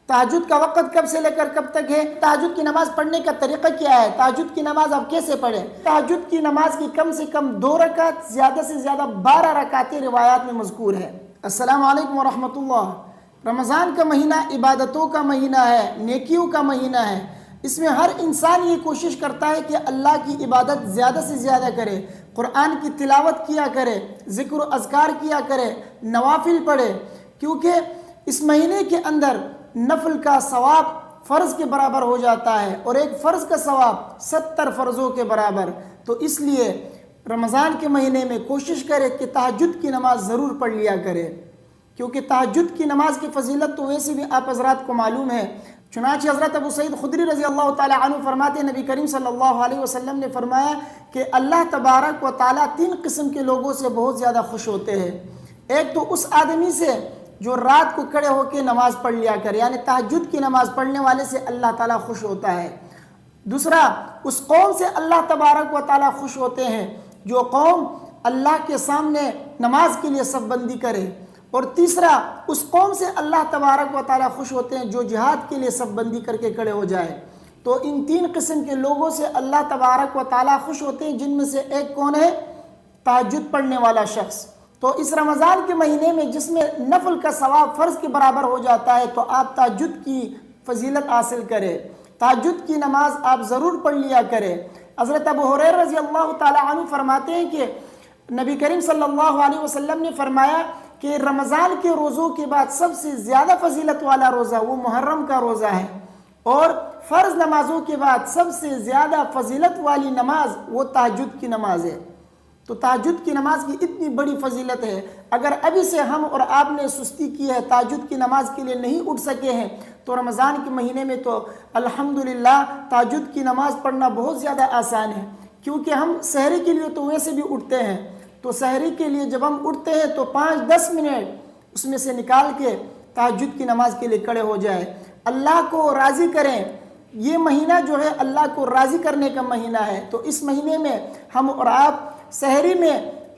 تہجد کا وقت کب سے لے کر کب تک ہے؟ تہجد کی نماز پڑھنے کا طریقہ کیا ہے؟ تہجد کی نماز آپ کیسے پڑھیں؟ تہجد کی نماز کی کم سے کم 2 رکعت، زیادہ سے زیادہ 12 رکعتیں روایات میں مذکور ہے۔ السلام علیکم ورحمۃ اللہ۔ رمضان کا مہینہ عبادتوں کا مہینہ ہے، نیکیوں کا مہینہ ہے۔ اس میں ہر انسان یہ کوشش کرتا ہے کہ اللہ کی عبادت زیادہ سے زیادہ کرے، قرآن کی تلاوت کیا کرے، ذکر و اذکار کیا کرے، نوافل پڑھے، کیونکہ اس مہینے کے اندر نفل کا ثواب فرض کے برابر ہو جاتا ہے، اور ایک فرض کا ثواب 70 فرضوں کے برابر۔ تو اس لیے رمضان کے مہینے میں کوشش کرے کہ تہجد کی نماز ضرور پڑھ لیا کرے، کیونکہ تہجد کی نماز کی فضیلت تو ویسے بھی آپ حضرات کو معلوم ہے۔ چنانچہ حضرت ابو سعید خدری رضی اللہ تعالی عنہ فرماتے ہیں، نبی کریم صلی اللہ علیہ وسلم نے فرمایا کہ اللہ تبارک و تعالیٰ 3 قسم کے لوگوں سے بہت زیادہ خوش ہوتے ہیں۔ ایک تو اس آدمی سے جو رات کو کھڑے ہو کے نماز پڑھ لیا کرے، یعنی تہجد کی نماز پڑھنے والے سے اللہ تعالیٰ خوش ہوتا ہے۔ دوسرا، اس قوم سے اللہ تبارک و تعالیٰ خوش ہوتے ہیں جو قوم اللہ کے سامنے نماز کے لیے صف بندی کرے۔ اور تیسرا، اس قوم سے اللہ تبارک و تعالیٰ خوش ہوتے ہیں جو جہاد کے لیے صف بندی کر کے کھڑے ہو جائے۔ تو ان 3 قسم کے لوگوں سے اللہ تبارک و تعالیٰ خوش ہوتے ہیں، جن میں سے ایک کون ہے؟ تہجد پڑھنے والا شخص۔ تو اس رمضان کے مہینے میں جس میں نفل کا ثواب فرض کے برابر ہو جاتا ہے، تو آپ تہجد کی فضیلت حاصل کریں، تہجد کی نماز آپ ضرور پڑھ لیا کریں۔ حضرت ابو ہریرہ رضی اللہ تعالی عنہ فرماتے ہیں کہ نبی کریم صلی اللہ علیہ وسلم نے فرمایا کہ رمضان کے روزوں کے بعد سب سے زیادہ فضیلت والا روزہ وہ محرم کا روزہ ہے، اور فرض نمازوں کے بعد سب سے زیادہ فضیلت والی نماز وہ تہجد کی نماز ہے۔ تو تہجد کی نماز کی اتنی بڑی فضیلت ہے، اگر ابھی سے ہم اور آپ نے سستی کی ہے، تہجد کی نماز کے لیے نہیں اٹھ سکے ہیں، تو رمضان کے مہینے میں تو الحمدللہ تہجد کی نماز پڑھنا بہت زیادہ آسان ہے، کیونکہ ہم سحری کے لیے تو ویسے بھی اٹھتے ہیں۔ تو سحری کے لیے جب ہم اٹھتے ہیں تو 5-10 منٹ اس میں سے نکال کے تہجد کی نماز کے لیے کھڑے ہو جائے، اللہ کو راضی کریں۔ یہ مہینہ جو ہے اللہ کو راضی کرنے کا مہینہ ہے، تو اس مہینے میں ہم اور آپ سحری میں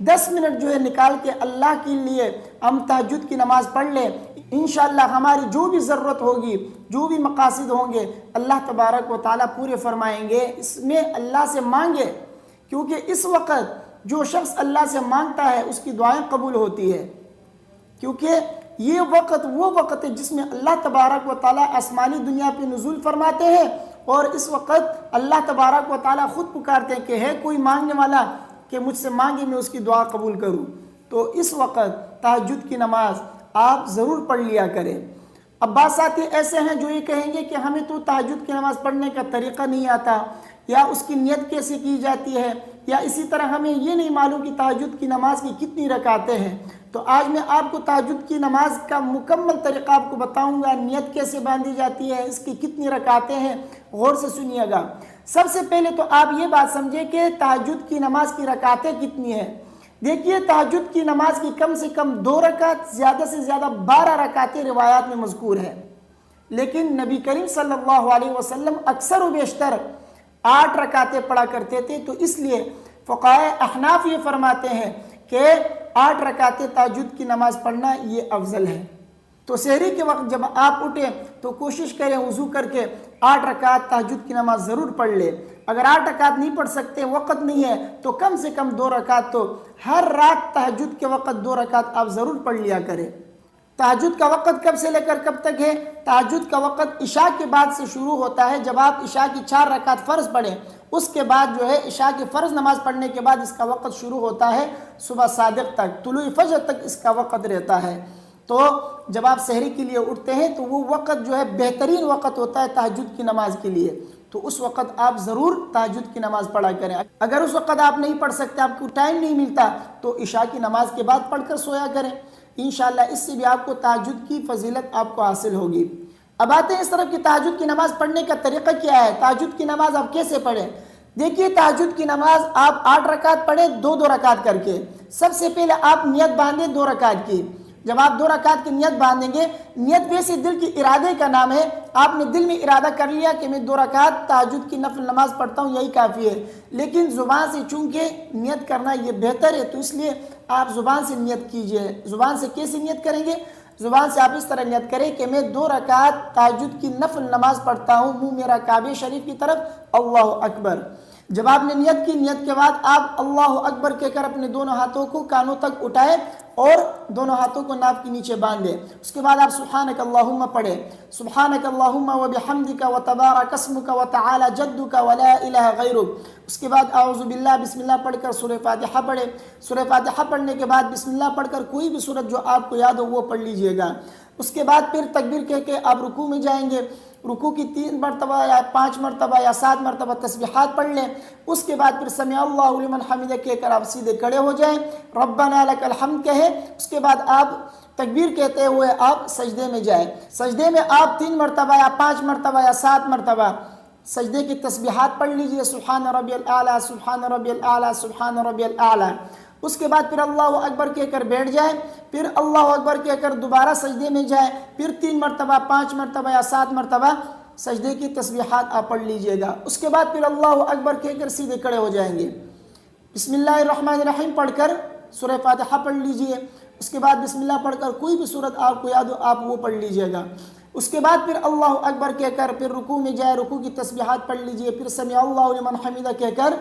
10 منٹ جو ہے نکال کے اللہ کے لیے ہم تہجد کی نماز پڑھ لیں، انشاءاللہ ہماری جو بھی ضرورت ہوگی، جو بھی مقاصد ہوں گے، اللہ تبارک و تعالیٰ پورے فرمائیں گے۔ اس میں اللہ سے مانگے، کیونکہ اس وقت جو شخص اللہ سے مانگتا ہے اس کی دعائیں قبول ہوتی ہے، کیونکہ یہ وقت وہ وقت ہے جس میں اللہ تبارک و تعالیٰ آسمانی دنیا پہ نزول فرماتے ہیں، اور اس وقت اللہ تبارک و تعالیٰ خود پکارتے ہیں کہ ہے کوئی مانگنے والا کہ مجھ سے مانگے میں اس کی دعا قبول کروں۔ تو اس وقت تہجد کی نماز آپ ضرور پڑھ لیا کریں۔ اب بعض ساتھی ایسے ہیں جو یہ کہیں گے کہ ہمیں تو تہجد کی نماز پڑھنے کا طریقہ نہیں آتا، یا اس کی نیت کیسے کی جاتی ہے، یا اسی طرح ہمیں یہ نہیں معلوم کہ تہجد کی نماز کی کتنی رکعتیں ہیں۔ تو آج میں آپ کو تہجد کی نماز کا مکمل طریقہ آپ کو بتاؤں گا، نیت کیسے باندھی جاتی ہے، اس کی کتنی رکعتیں ہیں، غور سے سنیے گا۔ سب سے پہلے تو آپ یہ بات سمجھیں کہ تہجد کی نماز کی رکعتیں کتنی ہیں۔ دیکھیے، تہجد کی نماز کی کم سے کم 2 رکعت، زیادہ سے زیادہ 12 رکعتیں روایات میں مذکور ہیں، لیکن نبی کریم صلی اللہ علیہ وسلم اکثر و بیشتر 8 رکعتیں پڑھا کرتے تھے۔ تو اس لیے فقہائے احناف یہ فرماتے ہیں کہ 8 رکعتیں تہجد کی نماز پڑھنا یہ افضل ہے۔ تو سحری کے وقت جب آپ اٹھیں تو کوشش کریں وضو کر کے 8 رکعت تہجد کی نماز ضرور پڑھ لیں۔ اگر 8 رکعت نہیں پڑھ سکتے، وقت نہیں ہے، تو کم سے کم 2 رکعت تو ہر رات تہجد کے وقت 2 رکعت آپ ضرور پڑھ لیا کریں۔ تہجد کا وقت کب سے لے کر کب تک ہے؟ تہجد کا وقت عشاء کے بعد سے شروع ہوتا ہے۔ جب آپ عشاء کی 4 رکعت فرض پڑھیں، اس کے بعد جو ہے عشاء کی فرض نماز پڑھنے کے بعد اس کا وقت شروع ہوتا ہے صبح صادق تک، طلوع فجر تک اس کا وقت رہتا ہے۔ تو جب آپ سحری کے لیے اٹھتے ہیں تو وہ وقت جو ہے بہترین وقت ہوتا ہے تہجد کی نماز کے لیے، تو اس وقت آپ ضرور تہجد کی نماز پڑھا کریں۔ اگر اس وقت آپ نہیں پڑھ سکتے، آپ کو ٹائم نہیں ملتا، تو عشاء کی نماز کے بعد پڑھ کر سویا کریں، انشاءاللہ اس سے بھی آپ کو تہجد کی فضیلت آپ کو حاصل ہوگی۔ اب آتے ہیں اس طرف کہ تہجد کی نماز پڑھنے کا طریقہ کیا ہے، تہجد کی نماز آپ کیسے پڑھیں۔ دیکھیے، تہجد کی نماز آپ 8 رکعت پڑھیں، 2 رکعت کر کے۔ سب سے پہلے آپ نیت باندھیں 2 رکعت کی۔ جب آپ 2 رکعت کی نیت باندھیں گے، نیت ویسے دل کی ارادے کا نام ہے، آپ نے دل میں ارادہ کر لیا کہ میں 2 رکعت تہجد کی نفل نماز پڑھتا ہوں، یہی کافی ہے۔ لیکن زبان سے چونکہ نیت کرنا یہ بہتر ہے، تو اس لیے آپ زبان سے نیت کیجئے۔ زبان سے کیسے نیت کریں گے؟ زبان سے آپ اس طرح نیت کریں کہ میں 2 رکعت تہجد کی نفل نماز پڑھتا ہوں، منہ میرا کعبہ شریف کی طرف، اللہ اکبر۔ جب آپ نے نیت کی، نیت کے بعد آپ اللہ اکبر کہہ کر اپنے دونوں ہاتھوں کو کانوں تک اٹھائیں اور دونوں ہاتھوں کو ناف کے نیچے باندھ دیں۔ اس کے بعد آپ سبحانک اللہم پڑھیں، سبحانک اللہم وبحمدک وتبارک اسمک وتعالی جدک ولا الہ غیرک۔ اس کے بعد اعوذ باللہ بسم اللہ پڑھ کر سورہ فاتحہ پڑھیں۔ سورہ فاتحہ پڑھنے کے بعد بسم اللہ پڑھ کر کوئی بھی سورت جو آپ کو یاد ہو وہ پڑھ لیجئے گا۔ اس کے بعد پھر تکبیر کہہ کے آپ رکوع میں جائیں گے، رکوع کی 3 مرتبہ یا 5 مرتبہ یا 7 مرتبہ تسبیحات پڑھ لیں۔ اس کے بعد پھر سمع اللہ لمن حمدہ کہہ کر آپ سیدھے کھڑے ہو جائیں، ربنا لک الحمد کہیں۔ اس کے بعد آپ تکبیر کہتے ہوئے آپ سجدے میں جائیں۔ سجدے میں آپ 3 مرتبہ یا 5 مرتبہ یا 7 مرتبہ سجدے کی تسبیحات پڑھ لیجئے، سبحان ربی الاعلیٰ، سبحان ربی الاعلیٰ، سبحان ربی الاعلیٰ۔ اس کے بعد پھر اللہ اکبر کہہ کر بیٹھ جائیں، پھر اللہ اکبر کہہ کر دوبارہ سجدے میں جائیں، پھر 3 مرتبہ 5 مرتبہ یا 7 مرتبہ سجدے کی تسبیحات آپ پڑھ لیجئے گا۔ اس کے بعد پھر اللہ اکبر کہہ کر سیدھے کھڑے ہو جائیں گے، بسم اللہ الرحمن الرحیم پڑھ کر سورہ فاتحہ پڑھ لیجئے۔ اس کے بعد بسم اللہ پڑھ کر کوئی بھی سورت آپ کو یاد ہو آپ وہ پڑھ لیجئے گا۔ اس کے بعد پھر اللہ اکبر کہہ کر پھر رکوع میں جائے، رکوع کی تسبیحات پڑھ لیجئے، پھر سمع اللہ لمن حمدہ کہہ کر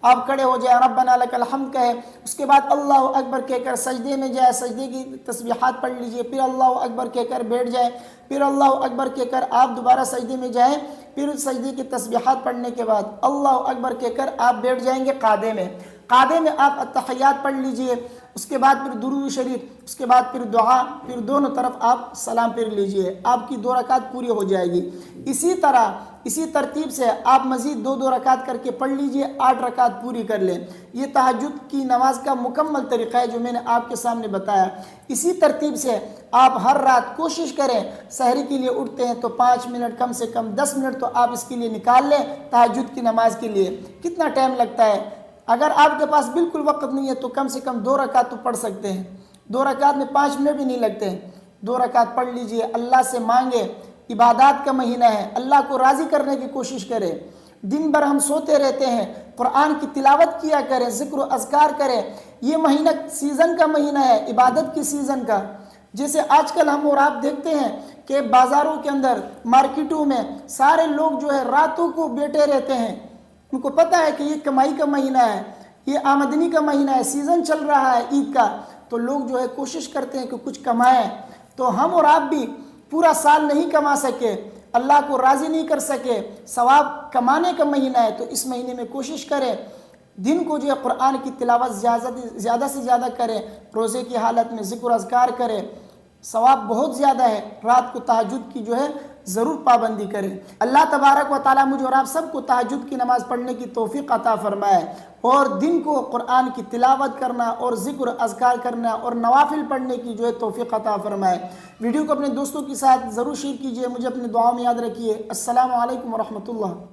آپ کھڑے ہو جائیں، ربنا لک الحمد کہے۔ اس کے بعد اللہ اکبر کہہ کر سجدے میں جائے، سجدے کی تسبیحات پڑھ لیجئے، پھر اللہ اکبر کہہ کر بیٹھ جائیں، پھر اللہ اکبر کہہ کر آپ دوبارہ سجدے میں جائیں، پھر سجدے کی تسبیحات پڑھنے کے بعد اللہ اکبر کہہ کر آپ بیٹھ جائیں گے قعدے میں۔ قعدے میں آپ التحیات پڑھ لیجئے، اس کے بعد پھر درود شریف، اس کے بعد پھر دعا، پھر دونوں طرف آپ سلام پھر لیجئے، آپ کی 2 رکعت پوری ہو جائے گی۔ اسی طرح اسی ترتیب سے آپ مزید 2 رکعت کر کے پڑھ لیجئے، 8 رکعت پوری کر لیں۔ یہ تہجد کی نماز کا مکمل طریقہ ہے جو میں نے آپ کے سامنے بتایا۔ اسی ترتیب سے آپ ہر رات کوشش کریں، سحری کے لیے اٹھتے ہیں تو 5 منٹ کم سے کم 10 منٹ تو آپ اس کے لیے نکال لیں تہجد کی نماز کے لیے۔ کتنا ٹائم لگتا ہے؟ اگر آپ کے پاس بالکل وقت نہیں ہے تو کم سے کم 2 رکعت تو پڑھ سکتے ہیں، 2 رکعت میں 5 منٹ بھی نہیں لگتے ہیں۔ 2 رکعت پڑھ لیجئے، اللہ سے مانگے، عبادات کا مہینہ ہے، اللہ کو راضی کرنے کی کوشش کریں۔ دن بھر ہم سوتے رہتے ہیں، قرآن کی تلاوت کیا کریں، ذکر و اذکار کریں۔ یہ مہینہ سیزن کا مہینہ ہے، عبادت کی سیزن کا۔ جیسے آج کل ہم اور آپ دیکھتے ہیں کہ بازاروں کے اندر، مارکیٹوں میں سارے لوگ جو ہے راتوں کو بیٹھے رہتے ہیں، ان کو پتہ ہے کہ یہ کمائی کا مہینہ ہے، یہ آمدنی کا مہینہ ہے، سیزن چل رہا ہے عید کا، تو لوگ جو ہے کوشش کرتے ہیں کہ کچھ کمائیں۔ تو ہم اور آپ بھی پورا سال نہیں کما سکے، اللہ کو راضی نہیں کر سکے، ثواب کمانے کا مہینہ ہے، تو اس مہینے میں کوشش کریں دن کو جو ہے قرآن کی تلاوت زیادہ سے زیادہ کریں، روزے کی حالت میں ذکر و اذکار کریں، ثواب بہت زیادہ ہے۔ رات کو تہجد کی جو ہے ضرور پابندی کریں۔ اللہ تبارک و تعالیٰ مجھے اور آپ سب کو تہجد کی نماز پڑھنے کی توفیق عطا فرمائے، اور دن کو قرآن کی تلاوت کرنا اور ذکر اذکار کرنا اور نوافل پڑھنے کی جو ہے توفیق عطا فرمائے۔ ویڈیو کو اپنے دوستوں کے ساتھ ضرور شیئر کیجئے، مجھے اپنی دعاؤں میں یاد رکھیے۔ السلام علیکم ورحمۃ اللہ۔